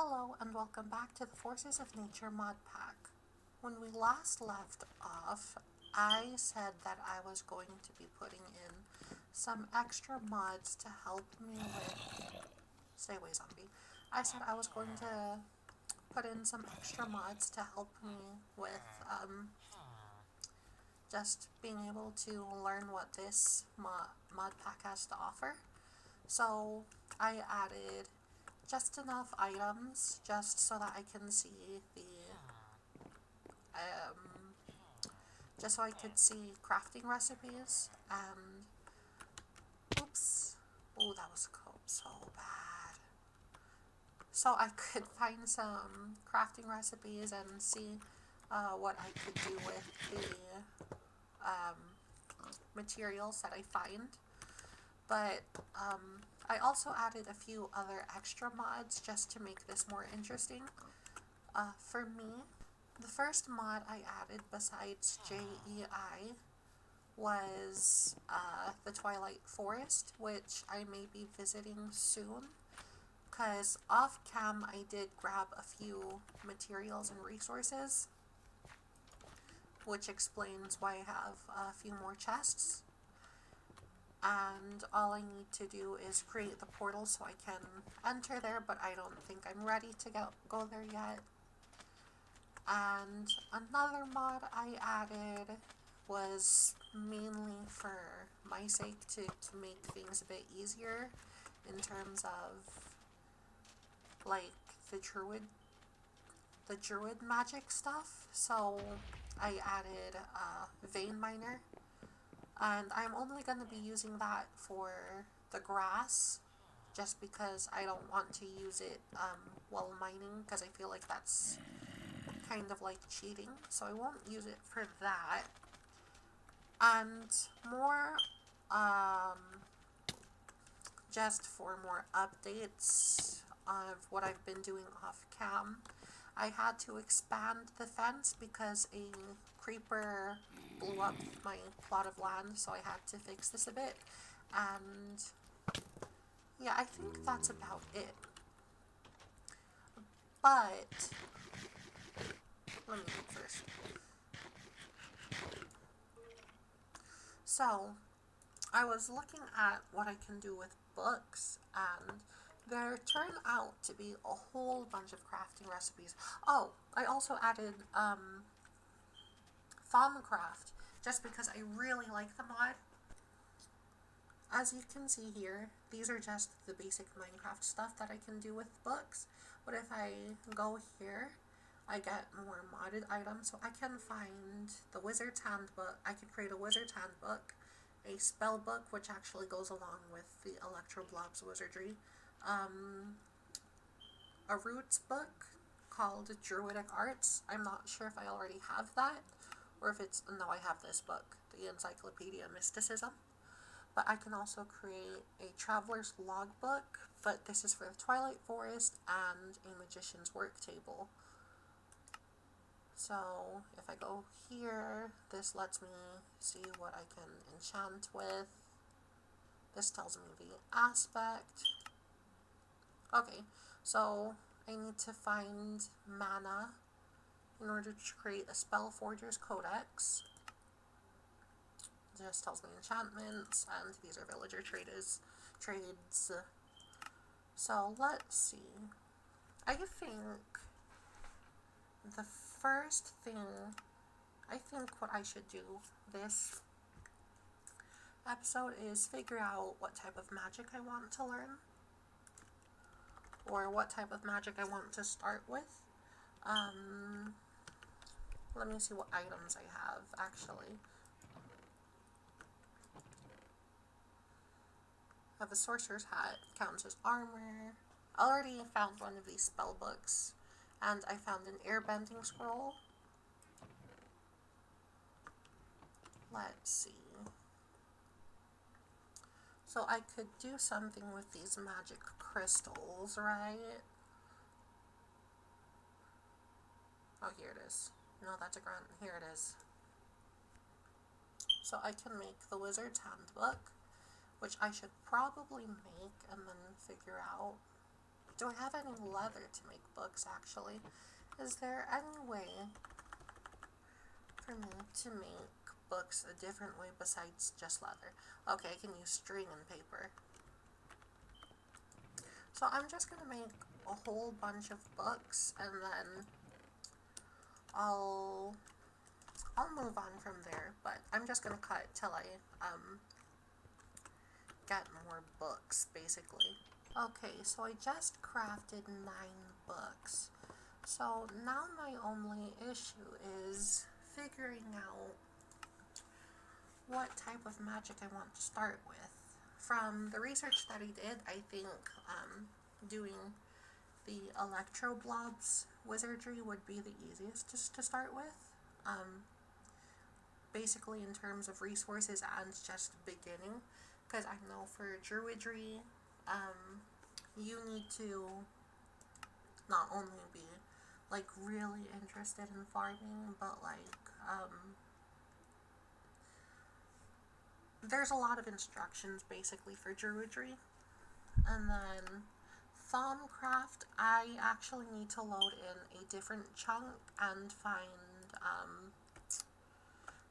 Hello and welcome back to the Forces of Nature mod pack. When we last left off, I said that I was going to be putting in some extra mods to help me with... Stay away, zombie. I said I was going to put in some extra mods to help me with just being able to learn what this mod pack has to offer. So I added just enough items just so that I can see just so I could see crafting recipes and oops, oh that was so bad. So I could find some crafting recipes and see what I could do with the materials that I find. But I also added a few other extra mods just to make this more interesting. For me, the first mod I added besides JEI was the Twilight Forest, which I may be visiting soon. Because off cam I did grab a few materials and resources, which explains why I have a few more chests. And all I need to do is create the portal so I can enter there, but I don't think I'm ready to go there yet. And another mod I added was mainly for my sake to make things a bit easier in terms of like the druid magic stuff. So I added a vein miner, and I'm only going to be using that for the grass just because I don't want to use it while mining, because I feel like that's kind of like cheating, so I won't use it for that. And more just for more updates of what I've been doing off cam, I had to expand the fence because a creeper blew up my plot of land, so I had to fix this a bit. And yeah, I think that's about it. But let me eat first. So I was looking at what I can do with books, and there turned out to be a whole bunch of crafting recipes. Oh, I also added Farmcraft just because I really like the mod. As you can see here, these are just the basic Minecraft stuff that I can do with books. But if I go here, I get more modded items. So I can find the Wizard's Handbook. I can create a Wizard's Handbook, a spell book, which actually goes along with the Electroblob's Wizardry, a roots book called Druidic Arts. I'm not sure if I already have that, or if it's, no, I have this book, the Encyclopedia Mysticism. But I can also create a Traveler's Logbook, but this is for the Twilight Forest, and a Magician's Work Table. So if I go here, this lets me see what I can enchant with. This tells me the aspect. Okay, so I need to find mana in order to create a Spellforger's Codex. It just tells me enchantments, and these are villager trades. So let's see. I think the first thing, what I should do this episode is figure out what type of magic I want to learn, or what type of magic I want to start with. Let me see what items I have, actually. I have a sorcerer's hat, counts as armor. I already found one of these spell books, and I found an airbending scroll. Let's see. So I could do something with these magic crystals, right? Oh, here it is. No, that's a grunt. Here it is. So I can make the Wizard's Handbook, which I should probably make and then figure out do I have any leather to make books, actually? Is there any way for me to make books a different way besides just leather? Okay, I can use string and paper. So I'm just going to make a whole bunch of books, and then I'll move on from there, but I'm just going to cut till I get more books, basically. Okay, so I just crafted 9 books. So now my only issue is figuring out what type of magic I want to start with. From the research that I did, I think doing the Electroblob's Wizardry would be the easiest just to start with. Basically in terms of resources and just beginning, because I know for Druidry, you need to not only be like really interested in farming, but like there's a lot of instructions basically for Druidry. And then Thaumcraft, I actually need to load in a different chunk and find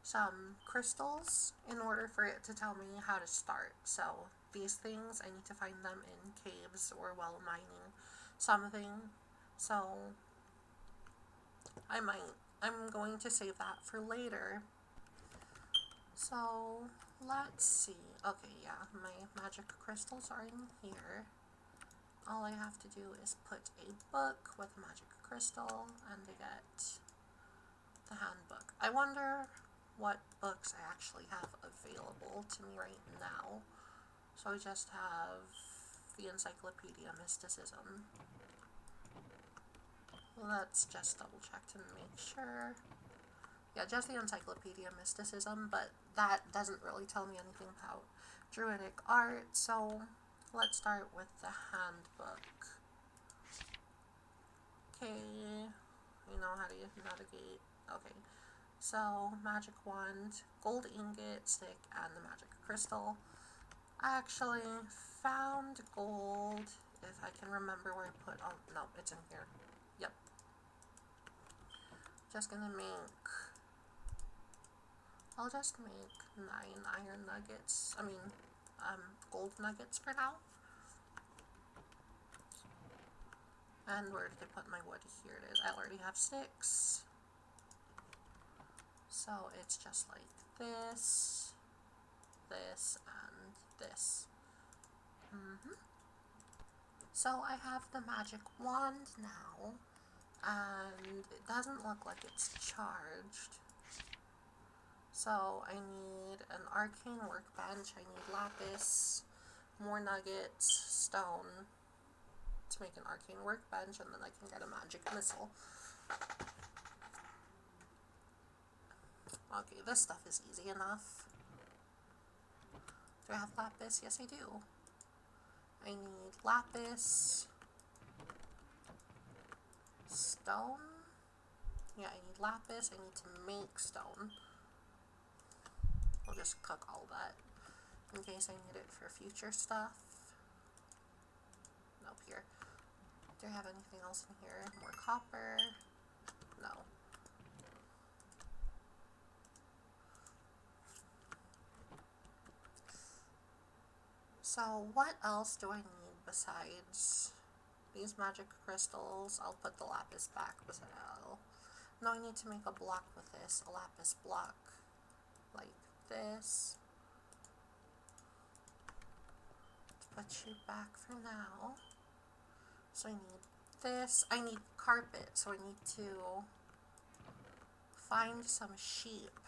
some crystals in order for it to tell me how to start. So these things, I need to find them in caves or while mining something. So I'm going to save that for later. So let's see. Okay, yeah, my magic crystals are in here. All I have to do is put a book with a magic crystal and I get the handbook. I wonder what books I actually have available to me right now. So I just have the Encyclopedia Mysticism. Let's just double check to make sure. Yeah, just the Encyclopedia Mysticism, but that doesn't really tell me anything about Druidic art, so let's start with the handbook. Okay, you know how to navigate. Okay, so magic wand, gold ingot, stick, and the magic crystal. I actually found gold, if I can remember where I put, oh no, it's in here. Yep. Just gonna make, I'll just make 9 iron nuggets, gold nuggets for now. And where did I put my wood? Here it is. I already have sticks. So it's just like this, this, and this. So I have the magic wand now, and it doesn't look like it's charged. So I need an arcane workbench, I need lapis, more nuggets, stone, to make an arcane workbench, and then I can get a magic missile. Okay, this stuff is easy enough. Do I have lapis? Yes, I do. I need lapis, stone. Yeah, I need lapis. I need to make stone. I'll just cook all that in case I need it for future stuff. Nope, here. Do I have anything else in here? More copper? No. So what else do I need besides these magic crystals? I'll put the lapis back beside it. No, I need to make a block with this, a lapis block, like this. Let's put you back for now. So I need this. I need carpet, so I need to find some sheep.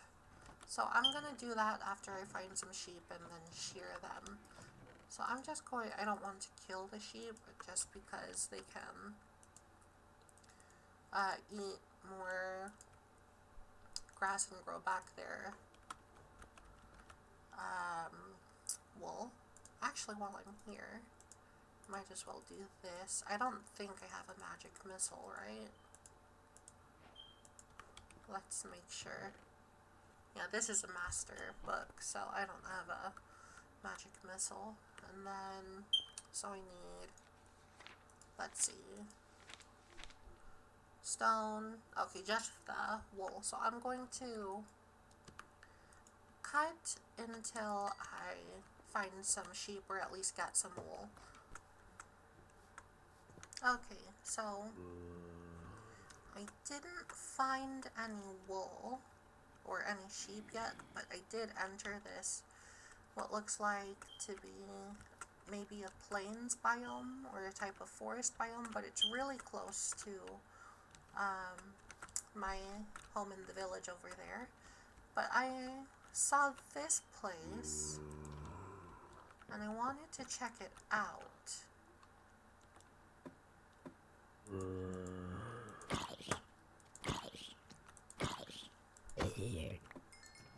So I'm gonna do that after I find some sheep and then shear them. So I'm just going, I don't want to kill the sheep just because they can eat more grass and grow back their wool. Actually, while I'm here, might as well do this. I don't think I have a magic missile, right? Let's make sure. Yeah, this is a master book, so I don't have a magic missile. And then, so I need let's see. Stone. Okay, just the wool. So I'm going to cut until I find some sheep or at least get some wool. Okay, so I didn't find any wool or any sheep yet, but I did enter this, what looks like to be maybe a plains biome or a type of forest biome, but it's really close to my home in the village over there. But I saw this place and I wanted to check it out.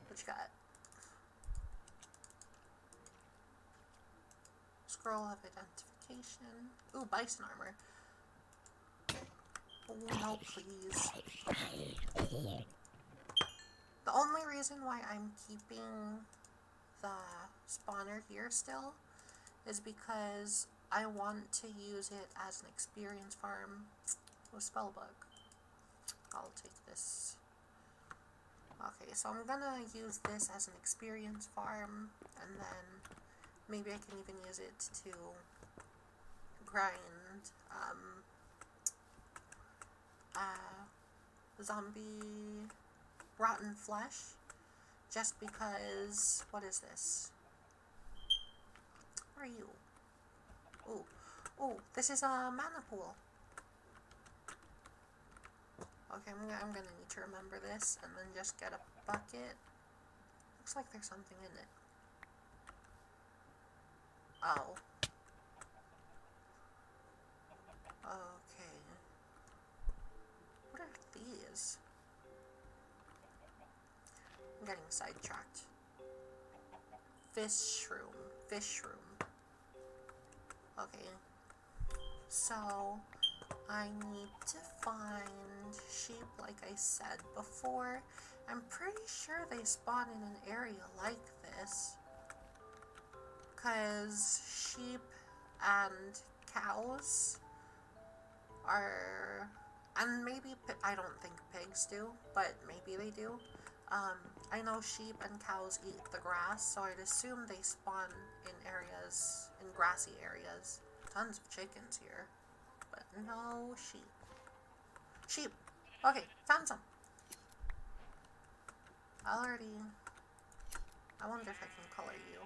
What you got? Scroll of identification. Ooh, bison armor. Oh no, please. The only reason why I'm keeping the spawner here still is because I want to use it as an experience farm with Spellbook. I'll take this. Okay, so I'm gonna use this as an experience farm, and then maybe I can even use it to grind zombie rotten flesh, just because. What is this? Where are you? Ooh, ooh, this is a mana pool. Okay, I'm gonna need to remember this and then just get a bucket. Looks like there's something in it. Oh. Okay. What are these? I'm getting sidetracked. Fish shroom. Fish shroom. Okay. So, I need to find sheep like I said before. I'm pretty sure they spawn in an area like this. Because sheep and cows are, and maybe, I don't think pigs do, but maybe they do. I know sheep and cows eat the grass, so I'd assume they spawn in areas, in grassy areas. Tons of chickens here, but no sheep. Sheep! Okay, found some. I wonder if I can color you.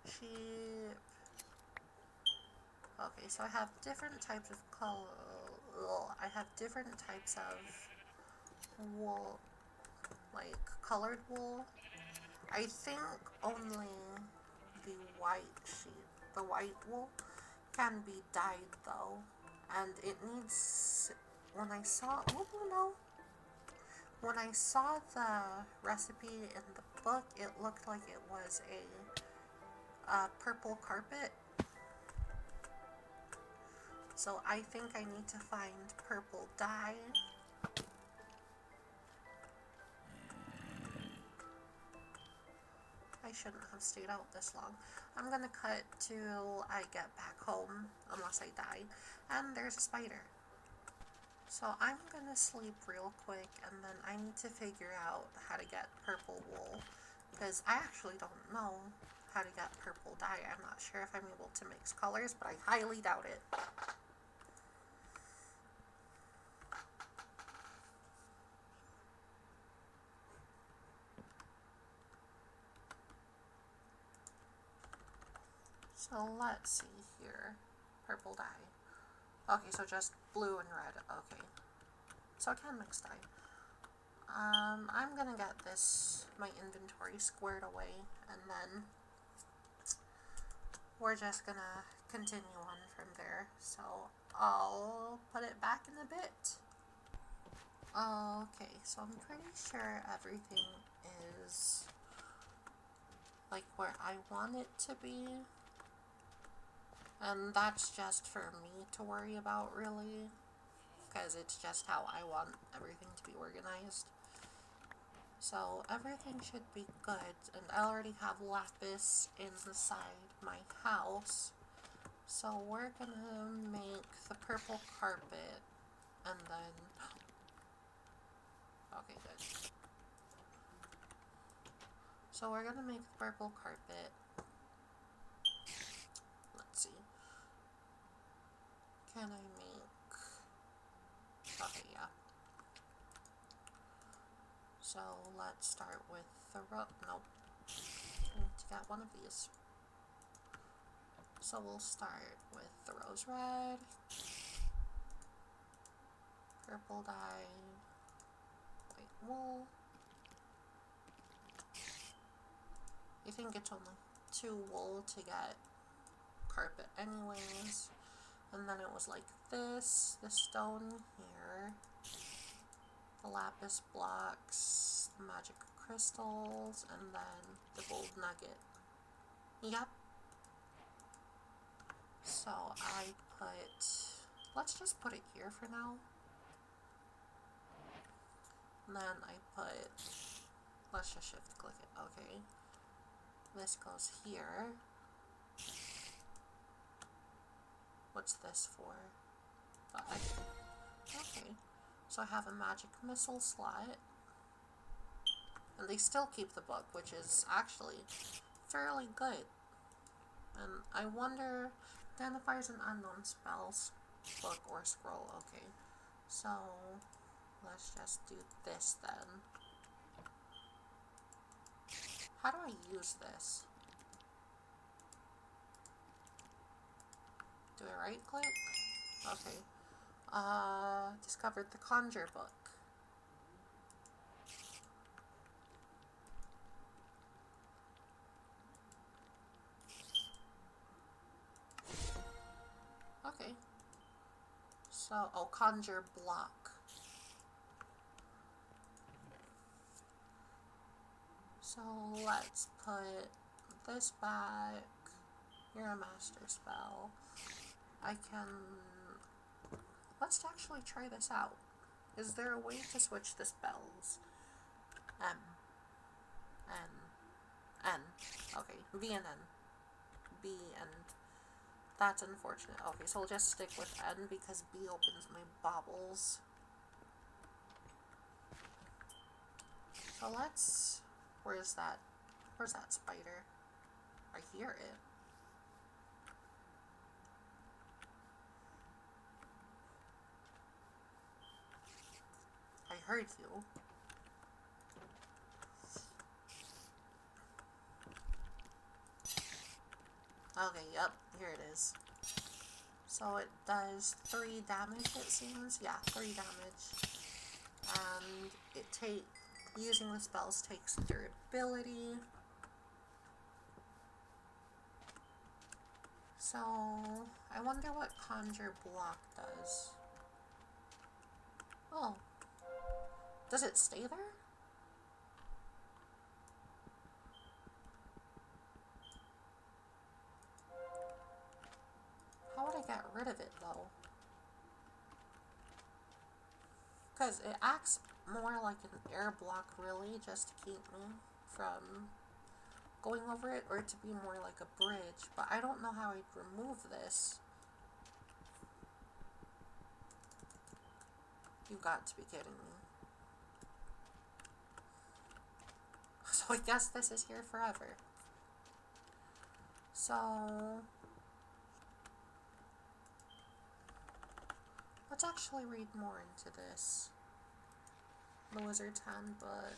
Sheep. Okay, so I have different types of color. I have different types of wool, like colored wool. I think only the white sheep, the white wool, can be dyed though, and it needs. When I saw, oh no, when I saw the recipe in the book, it looked like it was a purple carpet. So I think I need to find purple dye. I shouldn't have stayed out this long. I'm gonna cut till I get back home, unless I die. And there's a spider. So I'm gonna sleep real quick, and then I need to figure out how to get purple wool, because I actually don't know how to get purple dye. I'm not sure if I'm able to mix colors, but I highly doubt it. So let's see here. Purple dye. Okay, so just blue and red. Okay. So I can mix dye. I'm gonna get my inventory squared away, and then we're just gonna continue on from there. So I'll put it back in a bit. Okay, so I'm pretty sure everything is like where I want it to be. And that's just for me to worry about, really, because it's just how I want everything to be organized. So everything should be good, and I already have lapis inside my house, So we're gonna make the purple carpet, and then, okay, good. So we're gonna make the purple carpet. Let's see. Can I make, okay, yeah. So let's start with the nope. I need to get one of these. So we'll start with the rose red, purple dye, white wool. I think it's only 2 wool to get carpet anyways. And then it was like this, the stone here, the lapis blocks, the magic crystals, and then the gold nugget. Yep. So I put, let's just put it here for now. And then I put, let's just shift click it, okay. This goes here. What's this for? Okay. So I have a magic missile slot. And they still keep the book, which is actually fairly good. And I wonder, identifies an unknown spells book or scroll. Okay. So let's just do this then. How do I use this? Do I right click? Okay. Discovered the conjure book. Okay. So, oh, conjure block. So let's put this back. You're a master spell. I can, let's actually try this out. Is there a way to switch the spells? M. N. N. Okay, B and N. B and, that's unfortunate. Okay, so we'll just stick with N because B opens my baubles. So let's, where's that spider? I hear it. I heard you. Okay, yep, here it is. So it does 3 damage, it seems. Yeah, 3 damage. And it using the spells takes durability. So I wonder what conjure block does. Oh. Does it stay there? How would I get rid of it though? Because it acts more like an air block really, just to keep me from going over it, or to be more like a bridge, but I don't know how I'd remove this. You've got to be kidding me. So I guess this is here forever. So let's actually read more into this. The Wizard's Handbook.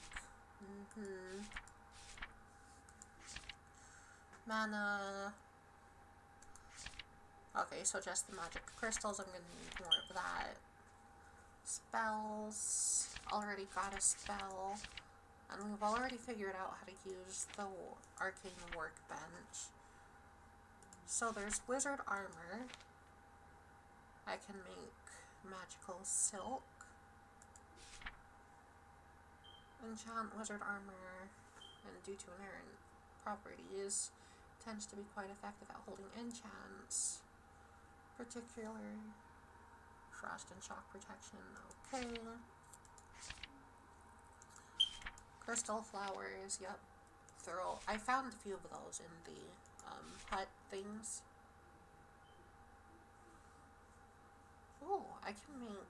Mana. Okay, so just the magic crystals. I'm gonna need more of that. Spells. Already got a spell. And we've already figured out how to use the arcane workbench. So there's wizard armor. I can make magical silk. Enchant wizard armor, and due to inherent properties, tends to be quite effective at holding enchants. Particular frost and shock protection. Okay. Crystal flowers, yep. I found a few of those in the hut things. Oh, I can make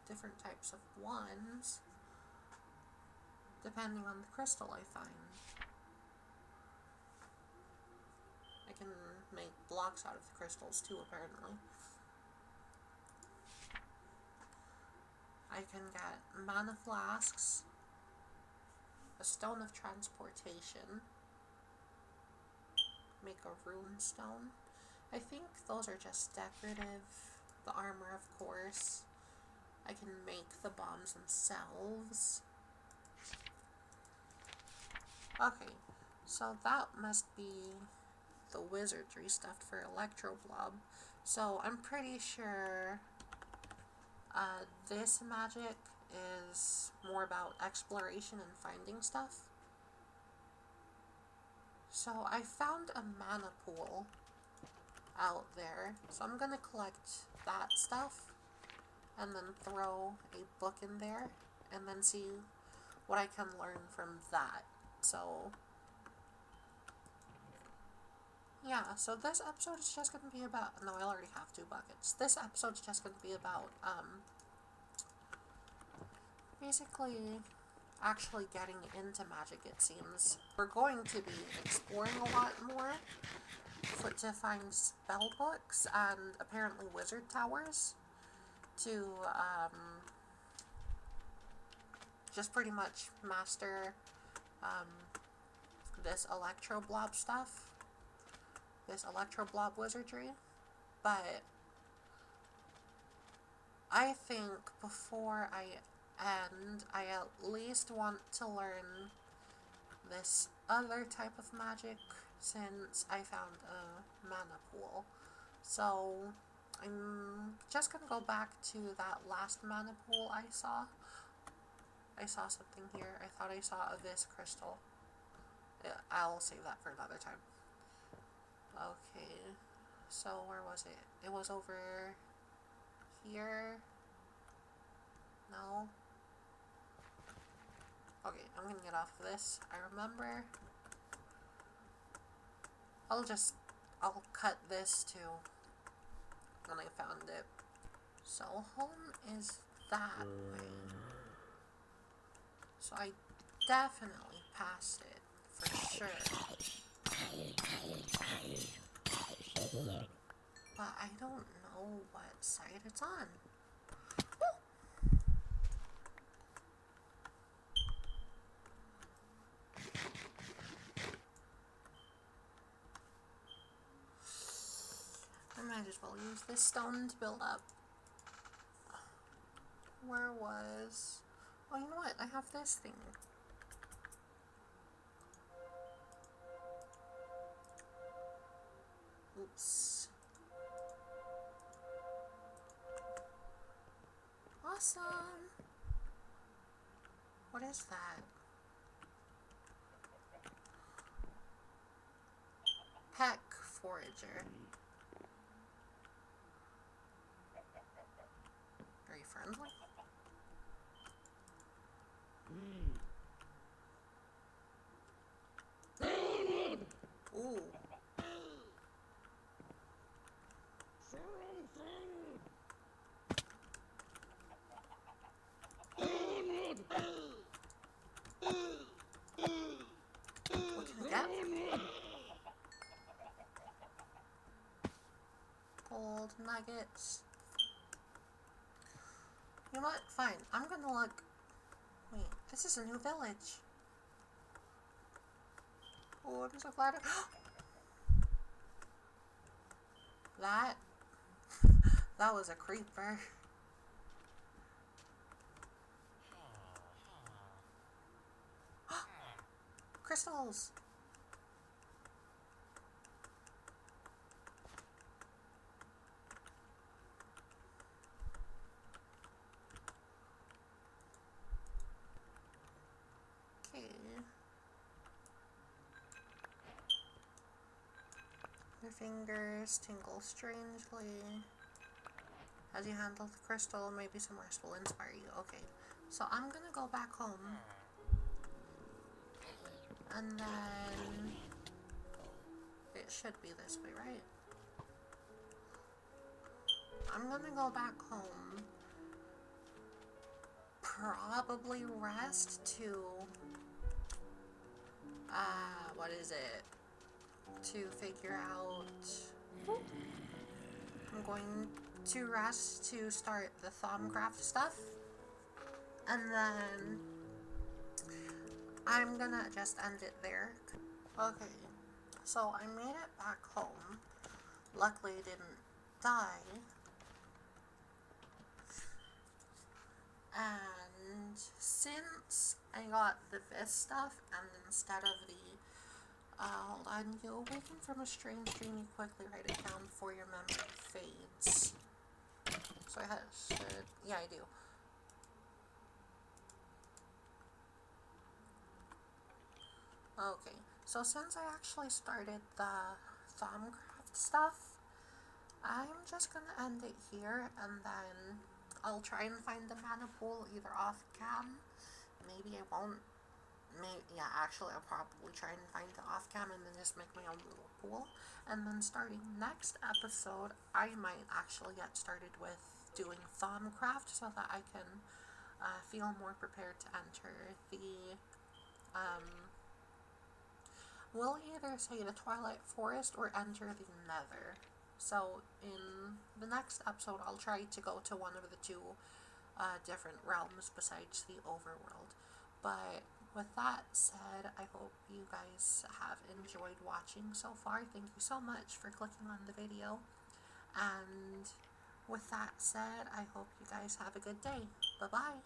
different types of wands depending on the crystal I find. I can make blocks out of the crystals too, apparently. I can get mana flasks, a stone of transportation, make a rune stone. I think those are just decorative. The armor, of course. I can make the bombs themselves. Okay, so that must be the wizardry stuff for Electroblob. So I'm pretty sure this magic is more about exploration and finding stuff. So I found a mana pool out there, so I'm gonna collect that stuff and then throw a book in there and then see what I can learn from that. So yeah, so this episode is just gonna be about, no, I already have 2 buckets. This episode is just gonna be about basically actually getting into magic, it seems. We're going to be exploring a lot more to find spell books and apparently wizard towers to just pretty much master this Electroblob stuff, this Electroblob wizardry. But I think before I end, I at least want to learn this other type of magic since I found a mana pool. So I'm just gonna go back to that last mana pool I saw. I saw something here. I thought I saw a Vis crystal. I'll save that for another time. Okay, so where was it? It was over here. No. Okay, I'm gonna get off of this. I remember. I'll cut this too when I found it. So home is that way. So I definitely passed it for sure. But I don't know what side it's on. I might as well use this stone to build up. Where was... Oh, you know what? I have this thing. Oops. Awesome! What is that? Peck Forager. Very friendly. Ooh. What can I get? Gold nuggets. You know what? Fine. I'm gonna look. Wait, this is a new village. Oh, I'm so glad. That was a creeper. Crystals. Okay. Your fingers tingle strangely. As you handle the crystal, maybe some rest will inspire you. Okay, so I'm gonna go back home. And then... It should be this way, right? I'm gonna go back home, probably rest to, what is it? To figure out, I'm going to rest to start the Thaumcraft stuff, and then I'm gonna just end it there. Okay, so I made it back home. Luckily it didn't die. And since I got the Vis stuff, and instead of the, hold on, you awaken from a strange dream, you quickly write it down before your memory fades. So I should, yeah, I do. Okay, so since I actually started the Thaumcraft stuff, I'm just gonna end it here, and then I'll try and find the mana pool either off cam. Maybe I won't. Yeah, actually I'll probably try and find it off cam and then just make my own little pool. And then starting next episode, I might actually get started with doing Thaumcraft so that I can feel more prepared to enter the we'll either say the Twilight Forest or enter the Nether. So in the next episode, I'll try to go to one of the two different realms besides the overworld. But with that said, I hope you guys have enjoyed watching so far. Thank you so much for clicking on the video. And with that said, I hope you guys have a good day. Bye-bye.